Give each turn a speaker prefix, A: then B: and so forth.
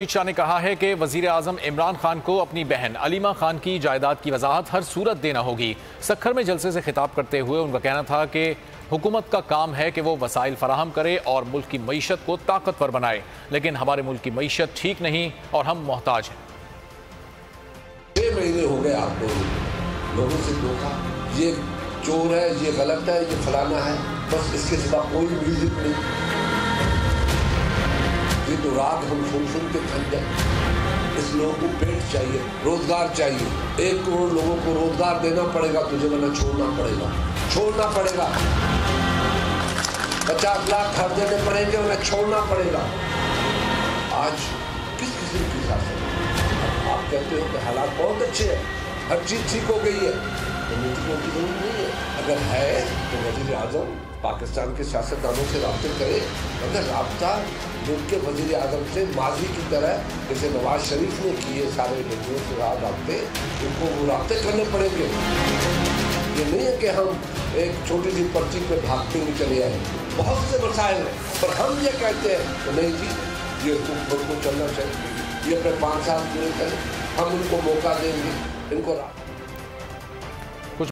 A: अमित शाह ने कहा है कि वजीर आजम इमरान खान को अपनी बहन अलीमा खान की जायदाद की वजाहत हर सूरत देना होगी। सक्खर में जलसे से खिताब करते हुए उनका कहना था कि हुकूमत का काम है कि वो वसाइल फराहम करे और मुल्क की मईशत को ताकतवर बनाए, लेकिन हमारे मुल्क की मईशत ठीक नहीं और हम मोहताज हैं।
B: 6 महीने हो गए आप लोगों से धोखा, ये चोर है, ये गलत है, ये फलाना है, बस इसके सिवा कोई म्यूजिक नहीं। ये तो रात हम सुन के थक गए। इस लोगों को पेट चाहिए, रोजगार चाहिए। 1 करोड़ लोगों को रोजगार देना पड़ेगा तुझे, वरना छोड़ना पड़ेगा। 50 लाख घर देने पड़ेंगे, वरना छोड़ना पड़ेगा। आज किस किस्म की शासन? आप कहते हो कि हालात बहुत अच्छे हैं, हर चीज ठीक हो गई है, तो मीटिंगों की जरूरत नहीं है। अगर है तो वजीर आजम पाकिस्तान के सियासतदानों से राब्ते करे। अगर राब्ता मुल्क के वजीर आजम से माजी की तरह जैसे नवाज शरीफ ने किए सारे लोगों से राब्ते, उनको वो राब्ते करने पड़ेंगे। ये नहीं है कि हम एक छोटी सी पर्ची पे भागते हुए चले आए। बहुत से मसाइल हैं, पर हम ये कहते हैं तो नहीं जी, ये मुल्क को चलना चाहिए, ये अपने 5 साल पूरे करें, हम उनको मौका देंगे, इनको